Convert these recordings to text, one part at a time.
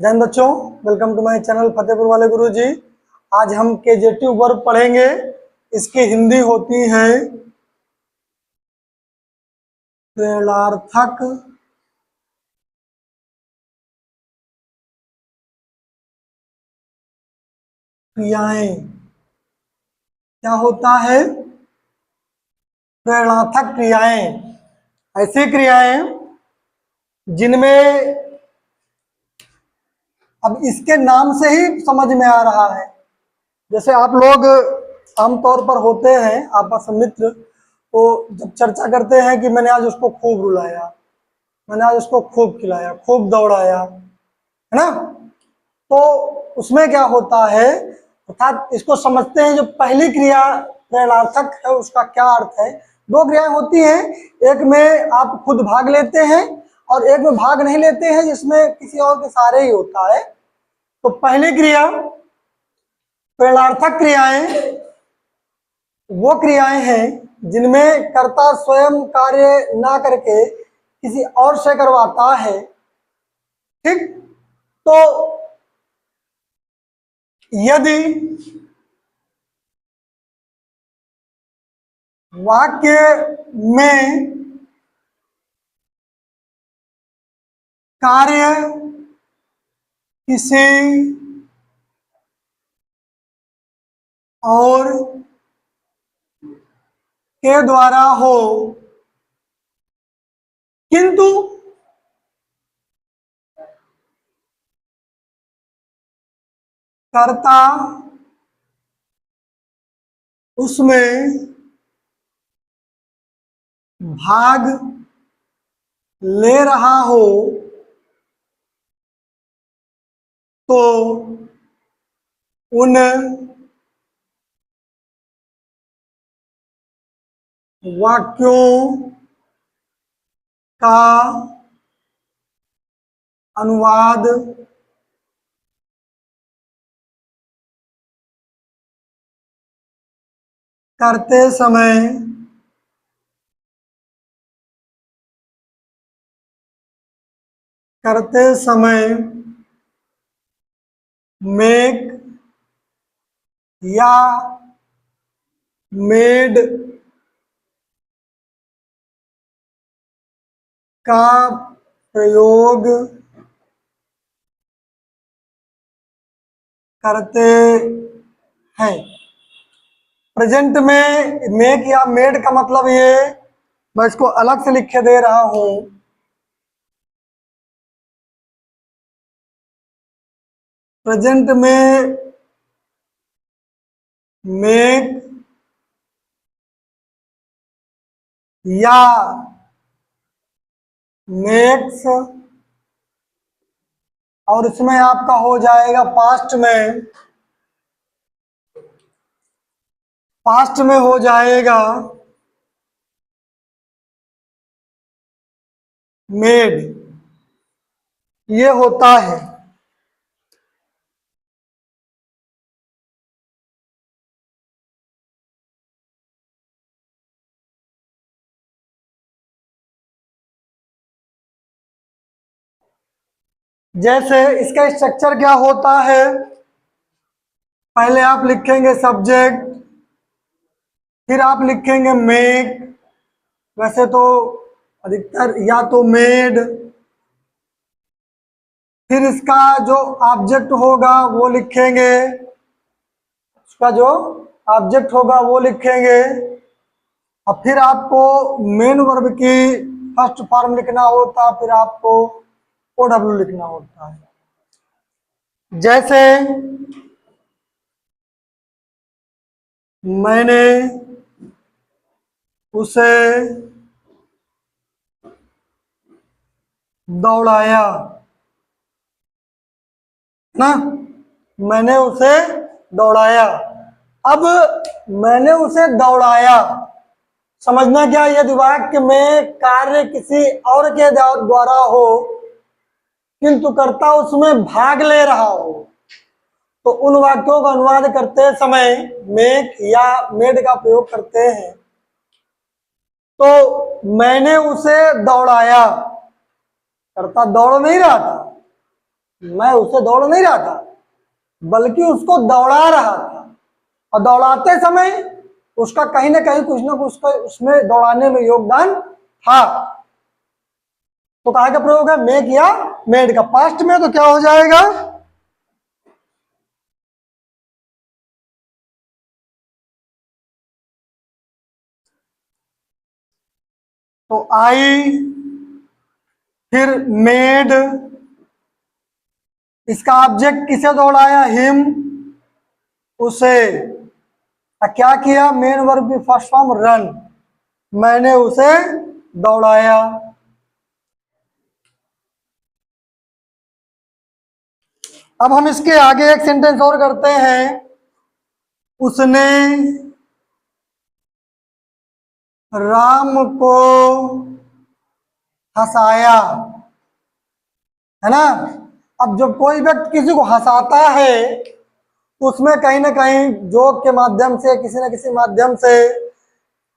जय हिंद बच्चों, welcome to my channel Fatehpur वाले गुरुजी। आज हम केजेटिव वर्ब पढ़ेंगे। इसकी हिंदी होती है प्रेरणार्थक क्रियाएं। क्या होता है? प्रेरणार्थक क्रियाएं ऐसी क्रियाएं जिनमें, अब इसके नाम से ही समझ में आ रहा है, जैसे आप लोग आमतौर पर होते हैं आपस में मित्र, तो जब चर्चा करते हैं कि मैंने आज उसको खूब रुलाया, मैंने आज उसको खूब खिलाया, खूब दौड़ाया, है ना। तो उसमें क्या होता है, अर्थात इसको समझते हैं जो पहली क्रिया प्रेरणार्थक है उसका क्या अर्थ है। दो क्रियाएं होती हैं, एक में आप खुद भाग लेते हैं और एक में भाग नहीं लेते हैं, जिसमें किसी और के सहारे ही होता है। तो पहली क्रिया प्रेरणार्थक क्रियाएं वो क्रियाएं हैं जिनमें कर्ता स्वयं कार्य ना करके किसी और से करवाता है। ठीक, तो यदि वाक्य में कार्य किसी और के द्वारा हो, किंतु कर्ता उसमें भाग ले रहा हो, तो उन वाक्यों का अनुवाद करते समय मेक या मेड का प्रयोग करते हैं। प्रेजेंट में मेक या मेड का मतलब ये, मैं इसको अलग से लिख के दे रहा हूं। प्रेजेंट में मेक या मेक्स, और इसमें आपका हो जाएगा पास्ट में हो जाएगा मेड। ये होता है। जैसे इसका स्ट्रक्चर क्या होता है, पहले आप लिखेंगे सब्जेक्ट, फिर आप लिखेंगे मेक, वैसे तो अधिकतर या तो मेड, फिर इसका जो ऑब्जेक्ट होगा वो लिखेंगे, उसका जो ऑब्जेक्ट होगा वो लिखेंगे, और फिर आपको मेन वर्ब की फर्स्ट फॉर्म लिखना होता, फिर आपको OW लिखना होता है। जैसे मैंने उसे दौड़ाया ना, मैंने उसे दौड़ाया। अब मैंने उसे दौड़ाया, समझना क्या, यदि वाक्य में कार्य किसी और के द्वारा हो किंतु कर्ता उसमें भाग ले रहा हो, तो उन वाक्यों का अनुवाद करते समय मेक या मेड का प्रयोग करते हैं। तो मैंने उसे दौड़ाया, कर्ता दौड़ नहीं रहा था, मैं उसे दौड़ नहीं रहा था, बल्कि उसको दौड़ा रहा था, और दौड़ाते समय उसका कहीं ना कहीं कुछ ना कुछ उसका उसमें दौड़ाने में योगदान था। तो कहा का प्रयोग है, मेक या मेड का। पास्ट में तो क्या हो जाएगा, तो आई, फिर मेड, इसका ऑब्जेक्ट किसे दौड़ाया, हिम, उसे। क्या किया, मेन वर्ब की फर्स्ट फॉर्म रन, मैंने उसे दौड़ाया। अब हम इसके आगे एक सेंटेंस और करते हैं, उसने राम को हंसाया, है ना। अब जब कोई व्यक्ति किसी को हंसाता है, उसमें कहीं ना कहीं जोक के माध्यम से, किसी न किसी माध्यम से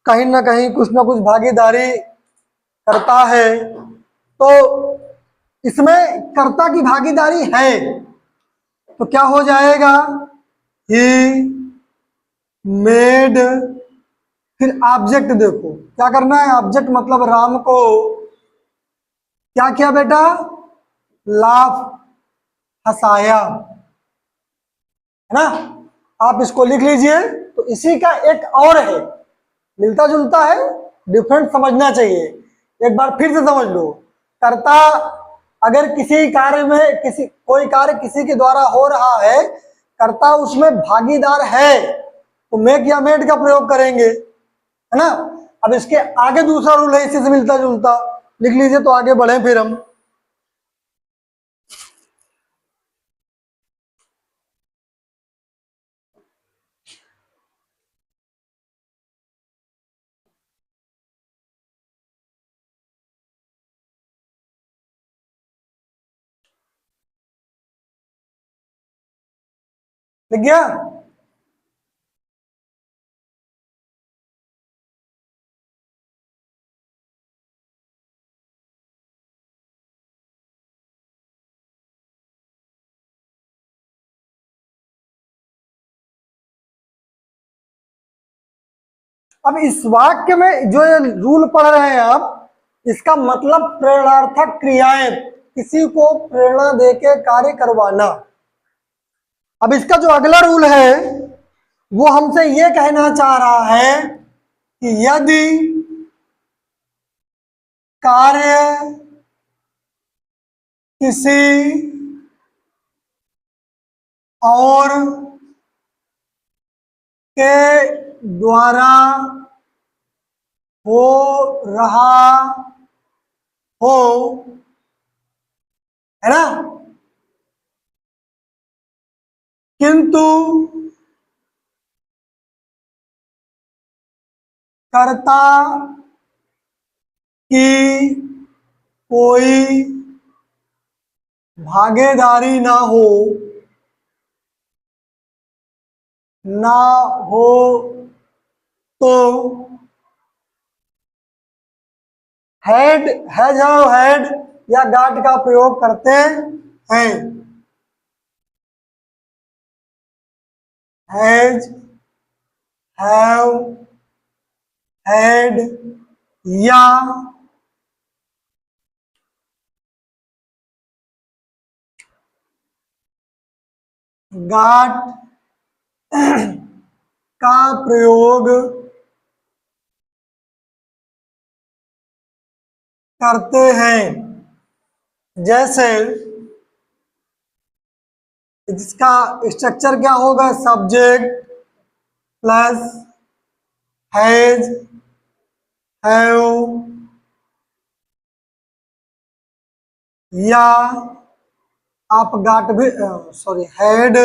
कहीं ना कुछ भागीदारी करता है। तो इसमें कर्ता की भागीदारी है, तो क्या हो जाएगा, ही मेड, फिर ऑब्जेक्ट देखो क्या करना है, ऑब्जेक्ट मतलब राम को क्या किया बेटा, लाफ, हंसाया, है ना। आप इसको लिख लीजिए। तो इसी का एक और है, मिलता जुलता है, डिफरेंट समझना चाहिए। एक बार फिर से समझ लो, कर्ता अगर किसी कार्य में, किसी कोई कार्य किसी के द्वारा हो रहा है, कर्ता उसमें भागीदार है, तो मेक या मेड का प्रयोग करेंगे, है ना। अब इसके आगे दूसरा रूल है इसी से मिलता जुलता, लिख लीजिए तो आगे बढ़े फिर हम। लिख गया। अब इस वाक्य में जो ये रूल पढ़ रहे हैं आप, इसका मतलब प्रेरणार्थक क्रियाएं, किसी को प्रेरणा देके कार्य करवाना। अब इसका जो अगला रूल है, वो हमसे ये कहना चाह रहा है कि यदि कार्य किसी और के द्वारा हो रहा हो, है ना, किंतु कर्ता की कोई भागीदारी ना हो, तो हैड, हैज हैड या गाट का प्रयोग करते हैं। हैज, हैव, हैड, या गाट का प्रयोग करते हैं। जैसे इसका स्ट्रक्चर क्या होगा, सब्जेक्ट प्लस हैज, हैव, या आप गाट भी, सॉरी, हैड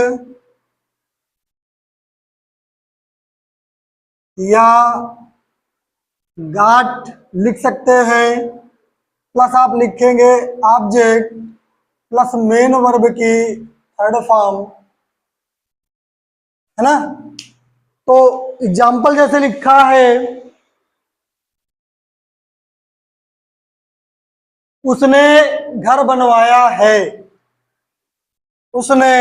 या गाट लिख सकते हैं, प्लस आप लिखेंगे ऑब्जेक्ट प्लस मेन वर्ब की थर्ड फॉर्म, है ना। तो एग्जाम्पल जैसे लिखा है, उसने घर बनवाया है, उसने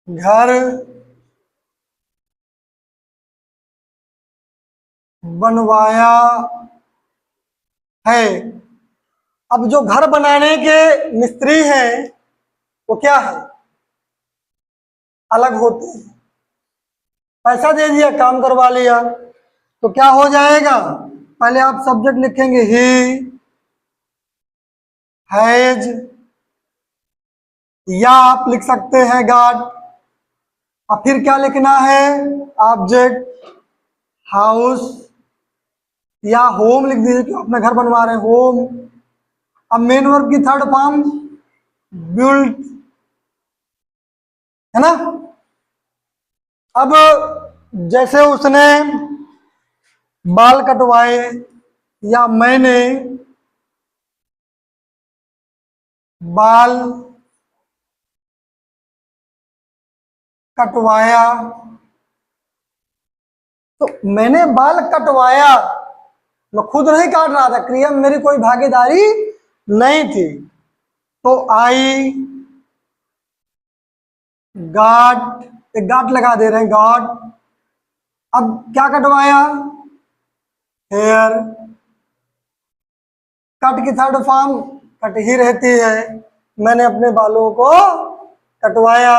घर बनवाया है। अब जो घर बनाने के मिस्त्री हैं वो क्या है, अलग होते हैं। पैसा दे दिया, काम करवा लिया, तो क्या हो जाएगा, पहले आप सब्जेक्ट लिखेंगे ही हैज, या आप लिख सकते हैं गॉट, और फिर क्या लिखना है, ऑब्जेक्ट हाउस या होम लिख दीजिए कि अपना घर बनवा रहे हैं, होम। अब मेन वर्ब की थर्ड फॉर्म बिल्ट, है ना। अब जैसे उसने बाल कटवाए या मैंने बाल कटवाया, तो मैंने बाल कटवाया, मैं खुद नहीं काट रहा था, क्रिया में मेरी कोई भागीदारी नहीं थी, तो आई गॉट, एक गॉट लगा दे रहे हैं, गॉट। अब क्या कटवाया, हेयर। कट की थर्ड फॉर्म कट ही रहती है, मैंने अपने बालों को कटवाया।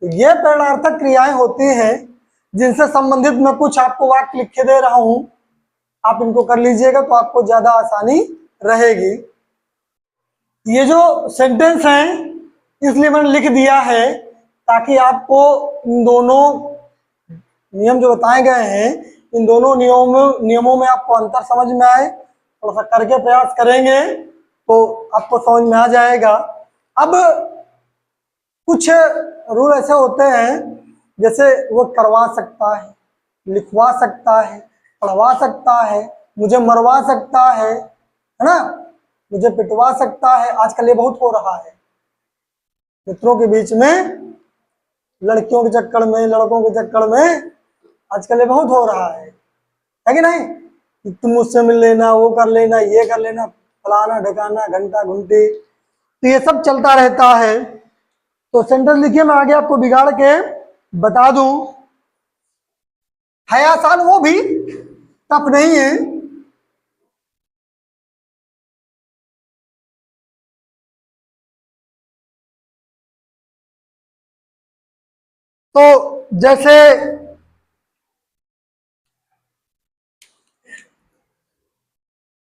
तो ये प्रेरणार्थक क्रियाएं होती हैं जिनसे संबंधित मैं कुछ आपको वाक्य लिख के दे रहा हूं, आप इनको कर लीजिएगा तो आपको ज्यादा आसानी रहेगी। ये जो सेंटेंस है इसलिए मैंने लिख दिया है ताकि आपको इन दोनों नियम जो बताए गए हैं, इन दोनों नियमों में आपको अंतर समझ में आए। थोड़ा सा करके प्रयास करेंगे तो आपको समझ में आ जाएगा। अब कुछ रूल ऐसे होते हैं, जैसे वो करवा सकता है, लिखवा सकता है, पढ़वा सकता है, मुझे मरवा सकता है ना, मुझे पिटवा सकता है। आजकल ये बहुत हो रहा है मित्रों के बीच में, लड़कियों के चक्कर में, लड़कों के चक्कर में आजकल ये बहुत हो रहा है कि नहीं, कि तुम मुझसे मिल लेना, वो कर लेना, ये कर लेना, फलाना ढकाना, घंटा घंटी, तो ये सब चलता रहता है। तो सेंटेंस लिखिए, मैं आगे आपको बिगाड़ के बता दूं। है आसान, वो भी टफ नहीं है। तो जैसे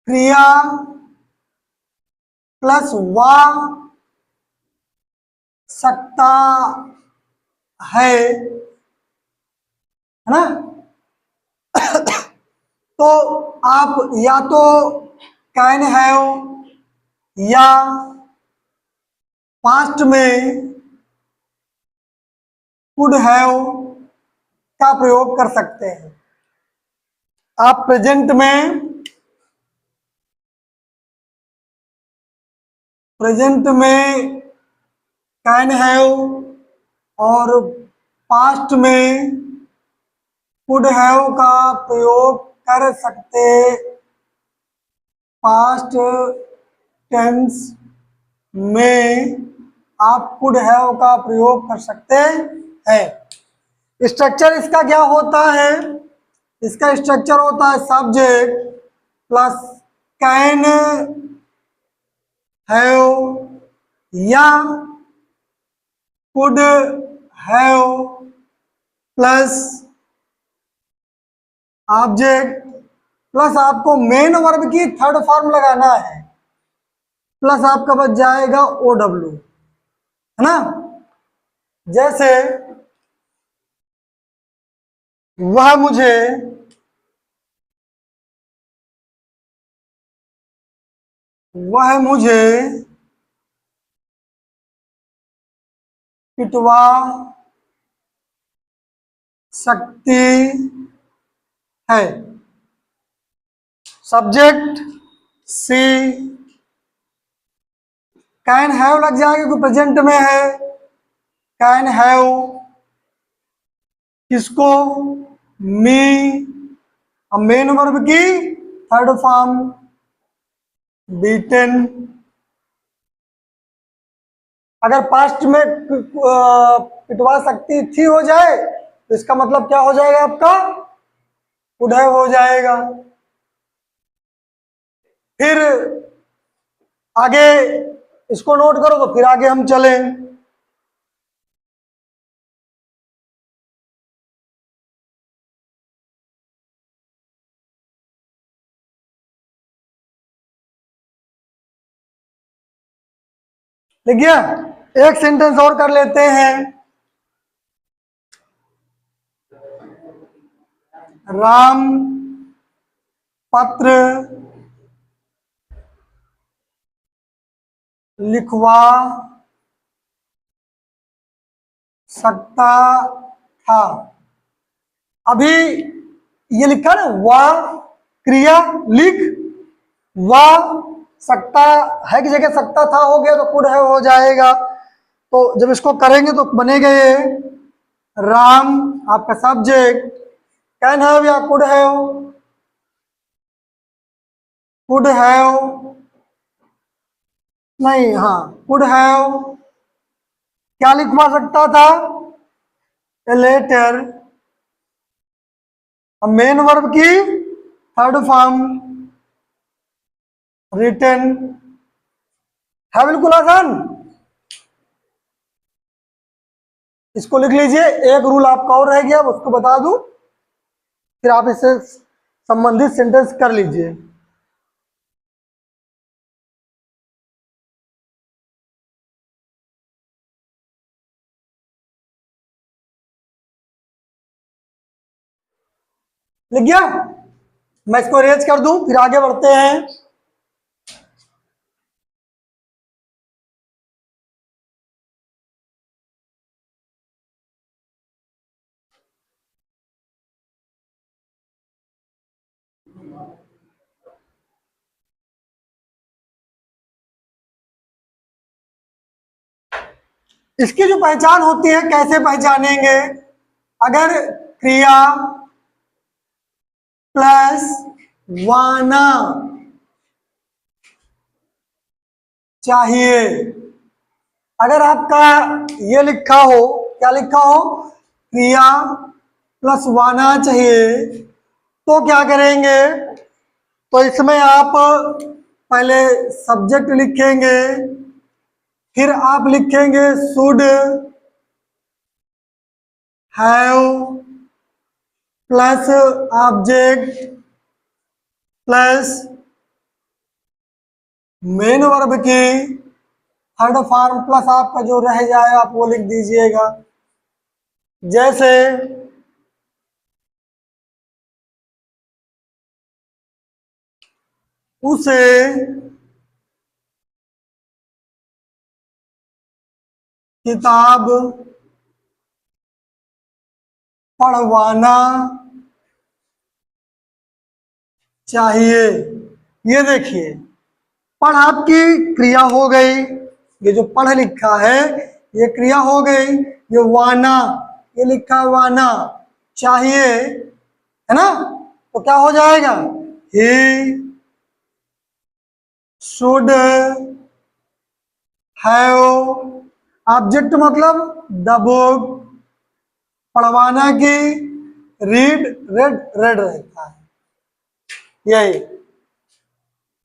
क्रिया प्लस वा सकता है ना, तो आप या तो कैन हैव या पास्ट में कुड हैव का प्रयोग कर सकते हैं। आप प्रेजेंट में कैन हैव और पास्ट में कुड हैव का प्रयोग कर सकते, पास्ट टेंस में आप कुड हैव का प्रयोग कर सकते हैं। स्ट्रक्चर इसका क्या होता है, इसका स्ट्रक्चर होता है सब्जेक्ट प्लस कैन हैव या could have plus object plus आपको मेन वर्ब की थर्ड फॉर्म लगाना है, प्लस आपका बच जाएगा ओ डब्ल्यू, है ना। जैसे वह मुझे वह मुझे पिटवा सकती है। सब्जेक्ट सी, कैन हैव लग जाएगा क्योंकि प्रेजेंट में है, कैन हैव किसको, मी, अब मेन वर्ब की थर्ड फॉर्म बीटन। अगर पास्ट में पिटवा सकती थी हो जाए तो इसका मतलब क्या हो जाएगा आपका, कुड हैव हो जाएगा। फिर आगे इसको नोट करो तो फिर आगे हम चलें। लिख गया। एक सेंटेंस और कर लेते हैं। राम पत्र लिखवा सकता था। अभी ये लिखा ना, वह क्रिया लिख, वह सकता है की जगह सकता था हो गया तो कुड है हो जाएगा। तो जब इसको करेंगे तो बनेगा ये राम आपका सब्जेक्ट, कैन हैव या कुड हैव, कुड हैव नहीं, हाँ कुड हैव क्या लिखवा सकता था, ए लेटर। मेन वर्ब की थर्ड फॉर्म रिटन है, बिल्कुल आसान। इसको लिख लीजिए। एक रूल आपका और रह गया, उसको बता दूं, फिर आप इससे संबंधित सेंटेंस कर लीजिए। लिख गया। मैं इसको अरेंज कर दूं, फिर आगे बढ़ते हैं। इसकी जो पहचान होती है कैसे पहचानेंगे, अगर क्रिया प्लस वाना चाहिए, अगर आपका ये लिखा हो, क्या लिखा हो, क्रिया प्लस वाना चाहिए, तो क्या करेंगे, तो इसमें आप पहले सब्जेक्ट लिखेंगे, फिर आप लिखेंगे should have plus object plus main verb की थर्ड फॉर्म प्लस आपका जो रह जाए आप वो लिख दीजिएगा। जैसे उसे किताब पढ़वाना चाहिए। ये देखिए, पढ़ आपकी क्रिया हो गई, ये जो पढ़ लिखा है ये क्रिया हो गई, ये वाना ये लिखा है वाना चाहिए, है ना, तो क्या हो जाएगा, ही शुड हैव, ऑब्जेक्ट मतलब द बुक, पढ़वाना की रीड, रेड रेड रहता है। यही,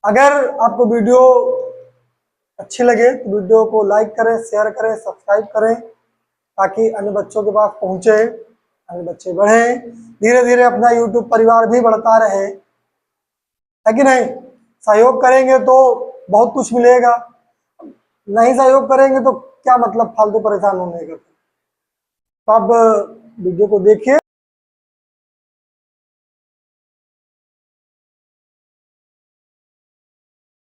अगर आपको वीडियो अच्छी लगे तो वीडियो को लाइक करें, शेयर करें, सब्सक्राइब करें, ताकि अन्य बच्चों के पास पहुंचे, अन्य बच्चे बढ़े, धीरे धीरे अपना यूट्यूब परिवार भी बढ़ता रहे, है कि नहीं। सहयोग करेंगे तो बहुत कुछ मिलेगा, नहीं सहयोग करेंगे तो क्या मतलब फालतू परेशान होने का। तो आप वीडियो को देखिए।